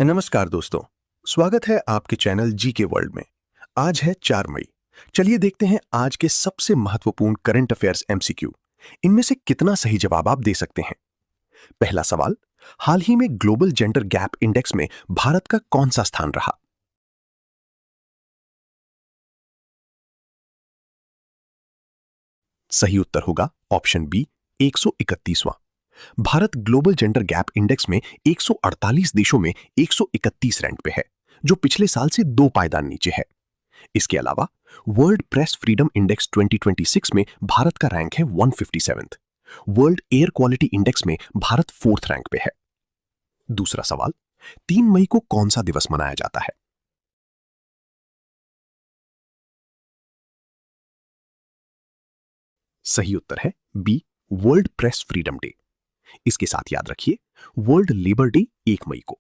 नमस्कार दोस्तों। स्वागत है आपके चैनल जी के वर्ल्ड में। आज है 4 मई। चलिए देखते हैं आज के सबसे महत्वपूर्ण करंट अफेयर्स एमसीक्यू। इनमें से कितना सही जवाब आप दे सकते हैं। पहला सवाल, हाल ही में ग्लोबल जेंडर गैप इंडेक्स में भारत का कौन सा स्थान रहा। सही उत्तर होगा ऑप्शन बी, 131वां। Bharat global gender gap index में 148 देशों में 131 रैंक पे है, जो पिछले साल से 2 पायदान नीचे है। इसके अलावा वर्ल्ड प्रेस फ्रीडम इंडेक्स 2026 में भारत का रैंक है 157th। World air quality index में भारत 4th रैंक पे है। दूसरा सवाल, 3 मई को कौन सा दिवस मनाया जाता है। सही उत्तर है B, world press freedom day. इसके साथ याद रखिए, वर्ल्ड लेबर डे 1 मई को,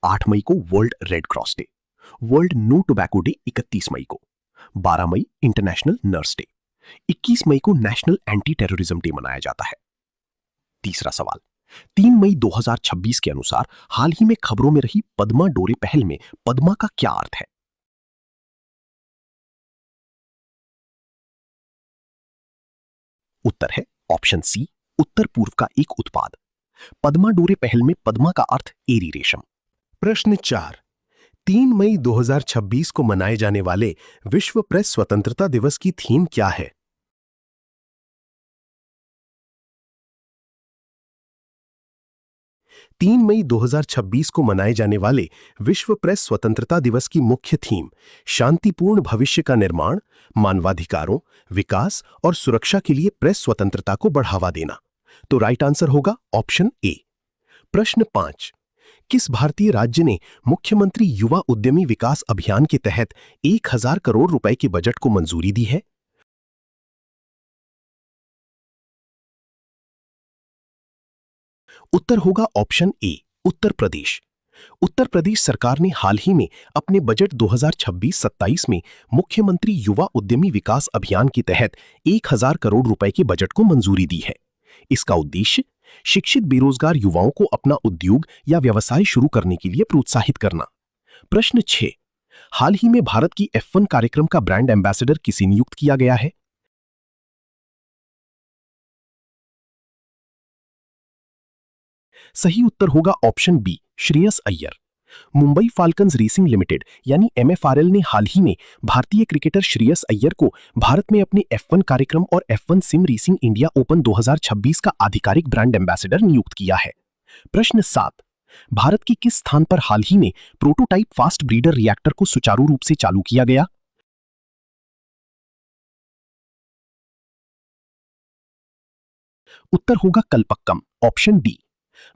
8 मई को world red cross day, world no tobacco day 31 मई को, 12 मई इंटरनेशनल नर्स डे, 21 मई को नेशनल एंटी टेररिज्म डे मनाया जाता है। तीसरा सवाल, 3 मई 2026 के अनुसार हाल ही में खबरों में रही पद्मा डोरे पहल में पद्मा का क्या अर्थ है। उत्तर है ऑप्शन सी, उत्तर पूर्व का एक उत्पाद। पद्मा डोरे पहल में पद्मा का अर्थ एरी रेशम। प्रश्न 4, 3 मई 2026 को मनाए जाने वाले विश्व प्रेस स्वतंत्रता दिवस की थीम क्या है। 3 मई 2026 को मनाए जाने वाले विश्व प्रेस स्वतंत्रता दिवस की मुख्य थीम शांतिपूर्ण भविष्य का निर्माण, मानवाधिकारों, विकास और सुरक्षा के लिए प्रेस स्वतंत्रता को बढ़ावा देना। तो राइट आंसर होगा ऑप्शन ए। प्रश्न 5, किस भारतीय राज्य ने मुख्यमंत्री युवा उद्यमी विकास अभियान के तहत 1000 करोड़ रुपए के बजट को मंजूरी दी है। उत्तर होगा ऑप्शन ए, उत्तर प्रदेश। उत्तर प्रदेश सरकार ने हाल ही में अपने बजट 2026-27 में मुख्यमंत्री युवा उद्यमी विकास अभियान के तहत 1000 करोड़ रुपए के बजट को मंजूरी दी है। इसका उद्देश्य शिक्षित बेरोजगार युवाओं को अपना उद्योग या व्यवसाय शुरू करने के लिए प्रोत्साहित करना। प्रश्न 6, हाल ही में भारत की F1 कार्यक्रम का ब्रांड एम्बेसडर किसे नियुक्त किया गया है। सही उत्तर होगा option B, Shreyas Iyer. Mumbai falcons racing limited यानी MFRL ने हाल ही में भारतीय क्रिकेटर श्रेयस अय्यर को भारत में अपने F1 कार्यक्रम और F1 SIM racing India open 2026 का आधिकारिक ब्रांड एम्बेसडर नियुक्त किया है। प्रश्न 7, भारत के किस स्थान पर हाल ही में प्रोटोटाइप फास्ट ब्रीडर रिएक्टर को सुचारू रूप से चालू किया गया। उत्तर होगा कलपक्कम, ऑप्शन डी।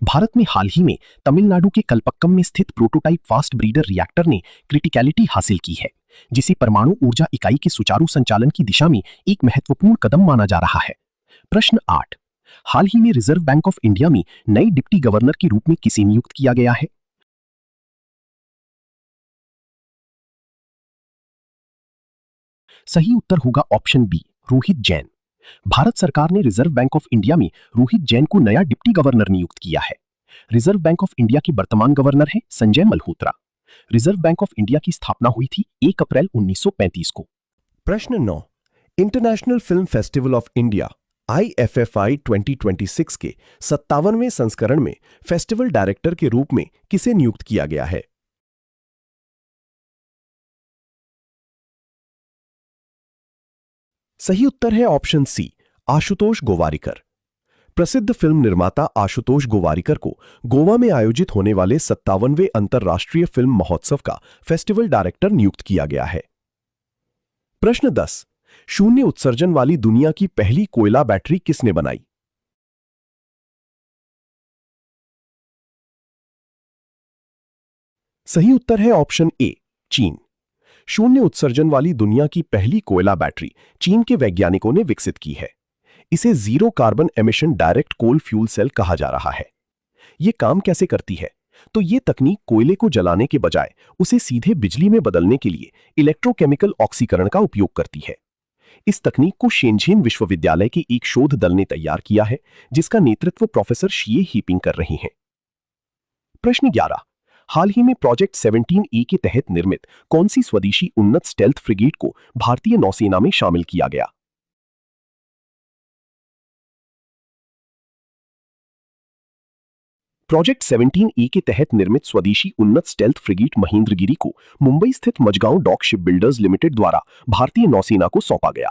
भारत में हाल ही में तमिलनाडु के कलपक्कम में स्थित प्रोटोटाइप फास्ट ब्रीडर रिएक्टर ने क्रिटिकलिटी हासिल की है, जिसे परमाणु ऊर्जा इकाई के सुचारू संचालन की दिशा में एक महत्वपूर्ण कदम माना जा रहा है। प्रश्न 8, हाल ही में रिजर्व बैंक ऑफ इंडिया में नई डिप्टी गवर्नर के रूप में किसे नियुक्त किया गया है। सही उत्तर होगा ऑप्शन बी, रोहित जैन। भारत सरकार ने रिजर्व बैंक ऑफ इंडिया में रोहित जैन को नया डिप्टी गवर्नर नियुक्त किया है। रिजर्व बैंक ऑफ इंडिया के वर्तमान गवर्नर हैं Sanjay Malhotra. Reserve bank of India की स्थापना हुई थी 1 अप्रैल 1935 को। प्रश्न 9, international film festival of India IFFI 2026 के 57वें संस्करण में फेस्टिवल डायरेक्टर के रूप में किसे नियुक्त किया गया है। सही उत्तर है ऑप्शन सी, आशुतोष गोवारिकर। प्रसिद्ध फिल्म निर्माता आशुतोष गोवारिकर को गोवा में आयोजित होने वाले 57वें अंतर्राष्ट्रीय फिल्म महोत्सव का फेस्टिवल डायरेक्टर नियुक्त किया गया है। प्रश्न 10, शून्य उत्सर्जन वाली दुनिया की पहली कोयला बैटरी किसने बनाई। सही उत्तर है ऑप्शन ए, चीन। शून्य उत्सर्जन वाली दुनिया की पहली कोयला बैटरी चीन के वैज्ञानिकों ने विकसित की है। इसे जीरो कार्बन एमिशन डायरेक्ट कोल फ्यूल सेल कहा जा रहा है। यह काम कैसे करती है, तो यह तकनीक कोयले को जलाने के बजाय उसे सीधे बिजली में बदलने के लिए इलेक्ट्रोकेमिकल ऑक्सीकरण का उपयोग करती है। इस तकनीक को शेनझेन विश्वविद्यालय के एक शोध दल ने तैयार किया है, जिसका नेतृत्व प्रोफेसर शिए हीपिंग कर रही हैं। प्रश्न 11, हाल ही में प्रोजेक्ट 17E के तहत निर्मित कौन सी स्वदेशी उन्नत स्टेल्थ फ्रिगेट को भारतीय नौसेना में शामिल किया गया? प्रोजेक्ट 17E के तहत निर्मित स्वदेशी उन्नत स्टेल्थ फ्रिगेट महेंद्रगिरी को मुंबई स्थित Mazagon dock ship builders limited द्वारा भारतीय नौसेना को सौंपा गया।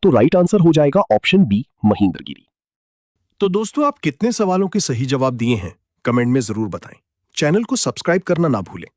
तो राइट आंसर हो जाएगा ऑप्शन बी, महेंद्रगिरी। तो दोस्तों, आप कितने सवालों के सही जवाब दिए हैं कमेंट में जरूर बताएं। चैनल को सब्सक्राइब करना ना भूलें।